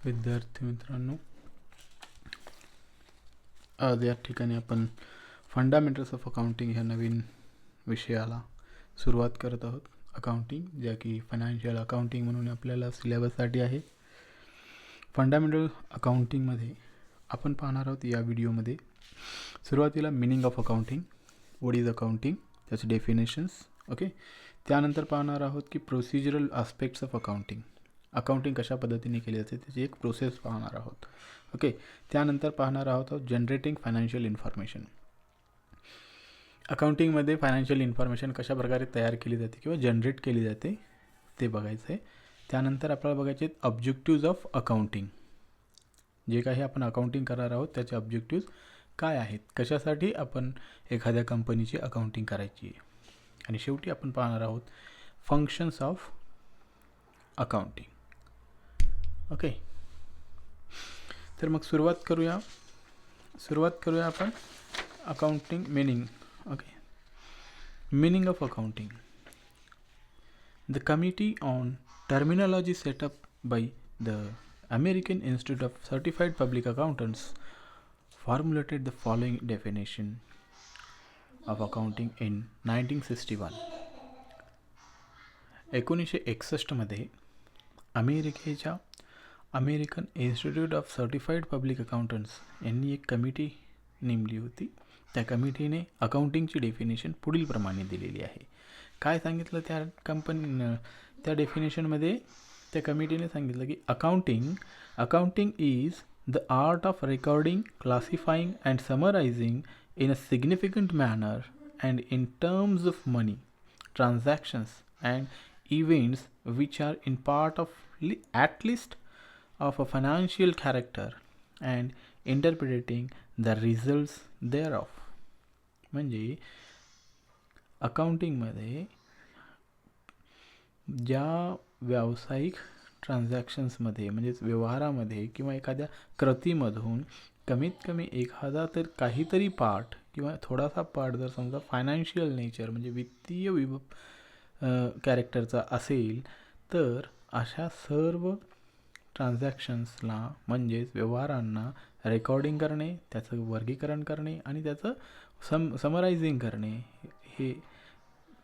विद्यार्थी मित्रांनो, आज या ठिकाणी आपण फंडामेंटल्स ऑफ अकाउंटिंग ह्या नवीन विषयाला सुरुवात करत आहोत. अकाउंटिंग, ज्या की फायनान्शियल अकाउंटिंग म्हणून आपल्याला सिलेबससाठी आहे. फंडामेंटल अकाउंटिंगमध्ये आपण पाहणार आहोत या व्हिडिओमध्ये सुरुवातीला meaning of accounting, what is accounting, त्याचे डेफिनेशन्स. ओके, त्यानंतर पाहणार आहोत की procedural aspects of accounting, accounting कशा पद्धतीने केली जाते त्याची एक प्रोसेस पाहणार आहोत. ओके, त्यानंतर पाहणार आहोत जनरेटिंग फायनान्शियल इन्फॉर्मेशन. अकाउंटिंगमध्ये फायनान्शियल इन्फॉर्मेशन कशा प्रकारे तयार केली जाते किंवा जनरेट केली जाते ते बघायचं आहे. त्यानंतर आपल्याला बघायचे आहेत ऑब्जेक्टिव्ज ऑफ अकाउंटिंग. जे काही आपण अकाउंटिंग करणार आहोत त्याचे ऑब्जेक्टिव्ज काय आहेत, कशासाठी आपण एखाद्या कंपनीची अकाउंटिंग करायची आहे. आणि शेवटी आपण पाहणार आहोत फंक्शन्स ऑफ अकाउंटिंग. ओके, तर मग सुरुवात करूया आपण accounting meaning. Okay, meaning of accounting. The committee on terminology setup by the American Institute of Certified Public Accountants formulated the following definition of accounting in 1961. 1961 मध्ये अमेरिकेच्या American institute of certified public accountants यांनी एक committee नेमली होती. त्या कमिटीने अकाउंटिंगची definition पुढील प्रमाणे दिलेली आहे. काय सांगितलं त्या डेफिनेशनमध्ये? त्या कमिटीने सांगितलं की accounting is the art of recording, classifying and summarising in a significant manner and in terms of money transactions and events which are in part of at least of a financial character and interpreting the results thereof. म्हणजे अकाउंटिंगमध्ये ज्या व्यावसायिक ट्रान्झॅक्शन्समध्ये म्हणजेच व्यवहारामध्ये किंवा एखाद्या कृतीमधून कमीत कमी एखादा तर काहीतरी पार्ट किंवा थोडासा पार्ट जर समजा फायनान्शियल नेचर म्हणजे वित्तीय कॅरेक्टरचा असेल तर अशा सर्व ट्रान्झॅक्शन्सला म्हणजेच व्यवहारांना रेकॉर्डिंग करणे, त्याचं वर्गीकरण करणे आणि त्याचं समरायझिंग करणे हे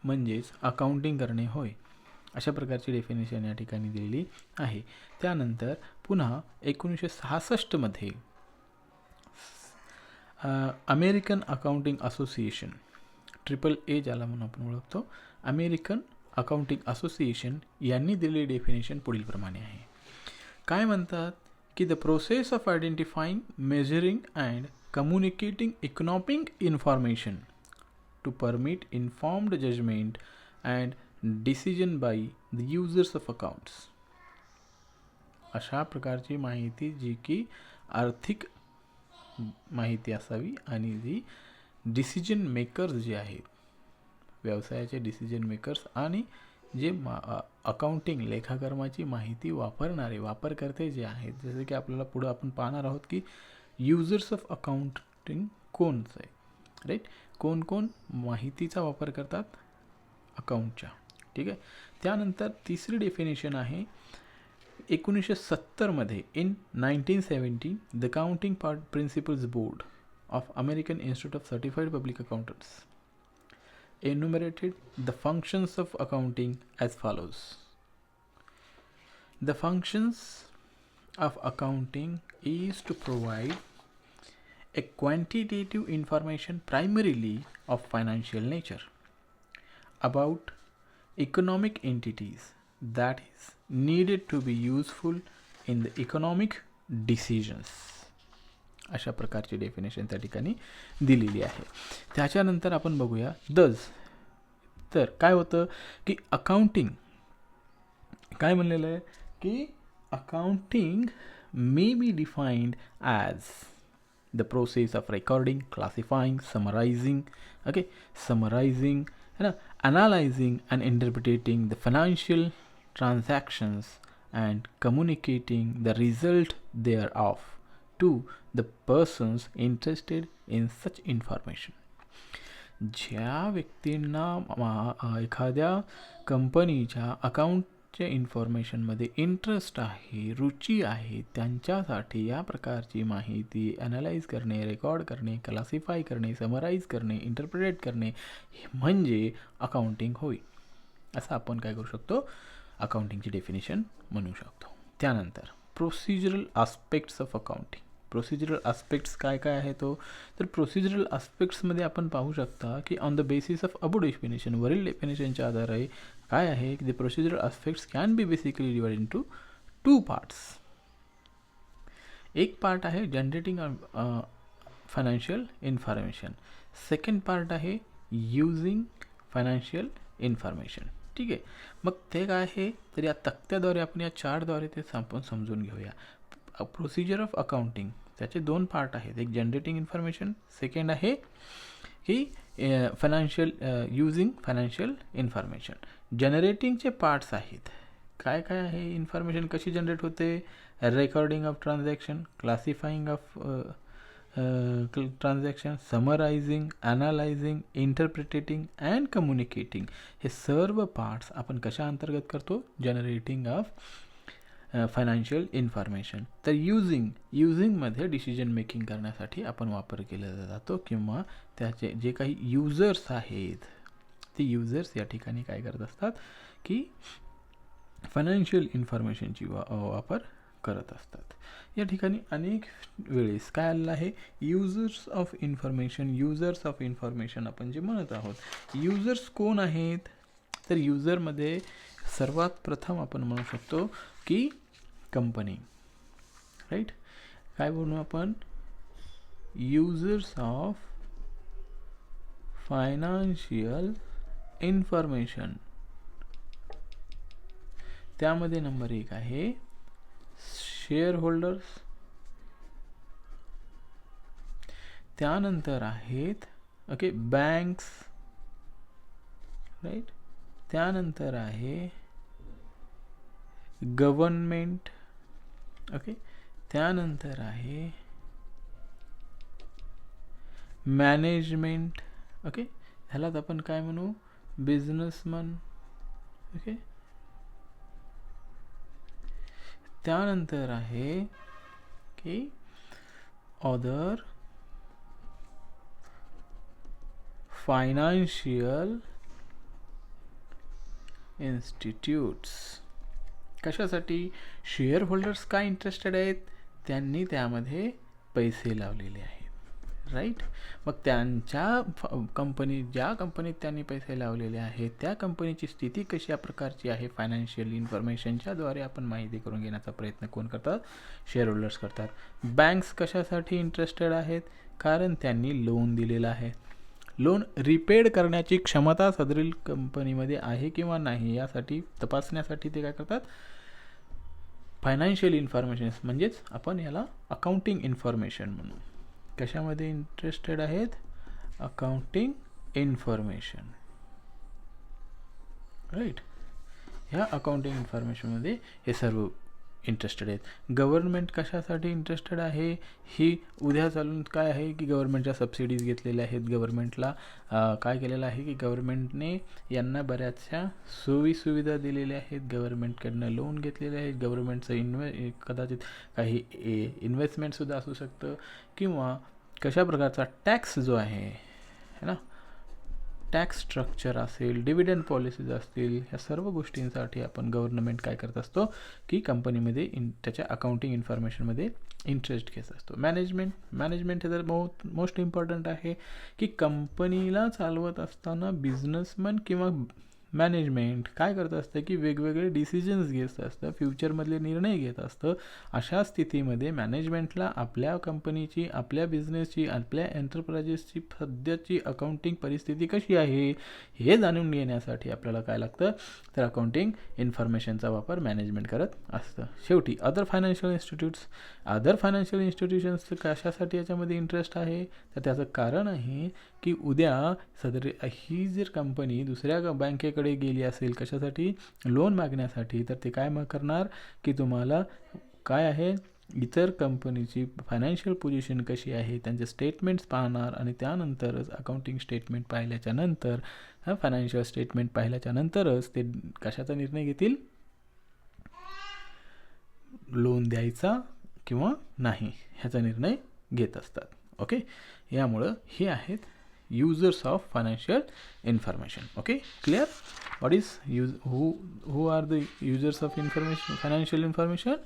म्हणजेच अकाउंटिंग करणे होय. अशा प्रकारची डेफिनेशन या ठिकाणी दिलेली आहे. त्यानंतर पुन्हा 1966 मध्ये अमेरिकन अकाउंटिंग असोसिएशन, AAA ज्याला म्हणून आपण ओळखतो, अमेरिकन अकाउंटिंग असोसिएशन यांनी दिलेली डेफिनेशन पुढील प्रमाणे आहे. काय म्हणतात की the process of identifying, measuring and communicating economic information to permit informed judgement and decision by the users of accounts. अशा प्रकारची माहिती जी की आर्थिक माहिती असावी आणि जी डिसिजन मेकर्स जे आहेत, व्यवसायाचे डिसिजन मेकर्स आणि जे अकाउंटिंग लेखाकर्माची माहिती वापरणारे वापरकर्ते जे आहेत, जसे की आपल्याला पुढं आपण पाहणार आहोत की युजर्स ऑफ अकाउंटिंग कोणचं आहे, राईट, कोण माहितीचा वापर करतात अकाउंटच्या. ठीक आहे. त्यानंतर तिसरी डेफिनेशन आहे 1970 मध्ये in 1970 the accounting principles board of American institute of certified public accountants enumerated the functions of accounting as follows. The functions of accounting is to provide a quantitative information primarily of financial nature about economic entities that is needed to be useful in the economic decisions. अशा प्रकारची definition त्या ठिकाणी दिलेली आहे. त्याच्यानंतर आपण बघूया तर काय होतं की अकाउंटिंग काय म्हणलेलं आहे की accounting may be defined as the process of recording, classifying, summarising analyzing and interpreting the financial transactions and communicating the result thereof to the persons interested in such information. ज्या व्यक्तींना एखाद्या कंपनीच्या फायनान्सच्या इन्फॉर्मेशनमध्ये इंटरेस्ट आहे, रुची आहे, त्यांच्यासाठी या प्रकारची माहिती ॲनालाइज करणे, रेकॉर्ड करणे, क्लासिफाय करणे, समराईज करणे, इंटरप्रिटेट करणे म्हणजे अकाउंटिंग होय. असं आपण काय करू शकतो, अकाउंटिंगची डेफिनेशन म्हणू शकतो. त्यानंतर procedural aspects of accounting. Procedural aspects काय काय आहे तो, तर प्रोसिजरल आस्पेक्ट्समध्ये आपण पाहू शकता की on the basis of above definition, वरील डेफिनेशनच्या आधारे काय आहे की the procedural aspects can be basically divide into 2 parts. एक पार्ट आहे generating financial information, second part आहे यूजिंग फायनान्शियल इन्फॉर्मेशन. ठीक आहे, मग ते काय आहे तर या तक्त्याद्वारे आपण या चार्टद्वारे ते आपण समजून घेऊया. प्रोसिजर ऑफ अकाउंटिंग त्याचे 2 पार्ट आहेत, एक जनरेटिंग इन्फॉर्मेशन, सेकंड आहे की फायनान्शियल यूजिंग फायनान्शियल इन्फॉर्मेशन. जनरेटिंगचे पार्ट्स आहेत, काय काय आहे, इन्फॉर्मेशन कशी जनरेट होते, recording of transaction, classifying of transaction, summarising, analysing, interpreting and communicating. हे सर्व पार्ट्स आपण कशा अंतर्गत करतो, जनरेटिंग ऑफ फायनान्शियल इन्फॉर्मेशन. तर यूजिंगमध्ये डिसिजन मेकिंग करण्यासाठी आपण वापर केला जातो, किंवा त्याचे जे काही युजर्स आहेत ते युजर्स या ठिकाणी काय करत असतात की फायनान्शियल इन्फॉर्मेशनची वापर करत असतात. या ठिकाणी अनेक वेळेस काय आलेलं आहे, युजर्स ऑफ इन्फॉर्मेशन आपण जे म्हणत आहोत. युजर्स कोण आहेत, तर युजरमध्ये सर्वात प्रथम आपण म्हणू शकतो की कंपनी, राईट. काय म्हणू आपण, युजर्स ऑफ फायनान्शियल इन्फॉर्मेशन. त्यामध्ये नंबर 1 आहे शेअर होल्डर्स, त्यानंतर आहेत ओके बँक्स, राईट. त्यानंतर आहे गव्हर्नमेंट, ओके. त्यानंतर आहे मॅनेजमेंट, ओके. ह्यालाच आपण काय म्हणू, बिझनेसमन, ओके. त्यानंतर आहे की अदर फायनान्शियल इन्स्टिट्यूट्स. कशासाठी, शेअर होल्डर्स काय इंटरेस्टेड आहेत, त्यांनी त्यामध्ये पैसे लावलेले आहेत, राईट. मग त्यांच्या ज्या कंपनीत त्यांनी पैसे लावलेले आहेत त्या कंपनीची स्थिती कशा प्रकारची आहे, फायनान्शियल इन्फॉर्मेशनच्या द्वारे आपण माहिती करून घेण्याचा प्रयत्न कोण करतात, शेअर होल्डर्स करतात. बँक्स कशासाठी इंटरेस्टेड आहेत, कारण त्यांनी लोन दिलेलं आहे. लोन रिपेड करण्याची क्षमता सदरील कंपनीमध्ये आहे किंवा नाही यासाठी तपासण्यासाठी ते काय करतात, फायनान्शियल इन्फॉर्मेशन म्हणजेच आपण याला अकाउंटिंग इन्फॉर्मेशन म्हणू. कशामध्ये इंटरेस्टेड आहेत, अकाउंटिंग इन्फॉर्मेशन, राईट. ह्या अकाउंटिंग इन्फॉर्मेशनमध्ये हे सर्व इंटरेस्टेड आहेत. गव्हर्नमेंट कशासाठी इंटरेस्टेड आहे, ही उद्या चालून काय आहे की गव्हर्नमेंटच्या सबसिडीज घेतलेल्या आहेत. गव्हर्नमेंटला काय केलेलं आहे की गव्हर्नमेंटने यांना बऱ्याचशा सोयीसुविधा दिलेल्या आहेत, गव्हर्नमेंटकडनं लोन घेतलेले आहेत. गव्हर्नमेंटचं कदाचित काही इन्व्हेस्टमेंटसुद्धा असू शकतं, किंवा कशा प्रकारचा टॅक्स जो आहे ना, टॅक्स स्ट्रक्चर असेल, डिव्हिडंड पॉलिसीज असतील, ह्या सर्व गोष्टींसाठी आपण गव्हर्नमेंट काय करत असतो की कंपनीमध्ये त्याच्या अकाउंटिंग इन्फॉर्मेशनमध्ये इंटरेस्ट घेत असतो. मॅनेजमेंट हे तर मोस्ट इम्पॉर्टंट आहे की कंपनीला चालवत असताना बिझनेसमन किंवा मॅनेजमेंट काय करत असतं की वेगवेगळे डिसिजन्स घेत असतं, फ्युचरमधले निर्णय घेत असतं. अशा स्थितीमध्ये मॅनेजमेंटला आपल्या कंपनीची, आपल्या बिझनेसची, आपल्या एंटरप्राइजेसची सध्याची अकाउंटिंग परिस्थिती कशी आहे हे जाणून घेण्यासाठी आपल्याला काय लागतं, तर अकाउंटिंग इन्फॉर्मेशनचा वापर मॅनेजमेंट करत असतं. शेवटी अदर फायनान्शियल इन्स्टिट्यूशन्स कशासाठी याच्यामध्ये इंटरेस्ट आहे, तर त्याचं कारण आहे की उद्या ही जर कंपनी दुसऱ्या बँकेकडे गेली असेल कशासाठी, लोन मागण्यासाठी, तर ते काय करणार की तुम्हाला काय आहे, इतर कंपनीची फायनान्शियल पोझिशन कशी आहे त्यांचे स्टेटमेंट्स पाहणार, आणि त्यानंतरच अकाउंटिंग स्टेटमेंट पाहिल्याच्या नंतर, फायनान्शियल स्टेटमेंट पाहिल्याच्या नंतरच ते कशाचा निर्णय घेतील, लोन द्यायचा किंवा नाही ह्याचा निर्णय घेत असतात. ओके, यामुळं हे आहेत users of financial information. Okay, clear? What is who are the users of information, financial information?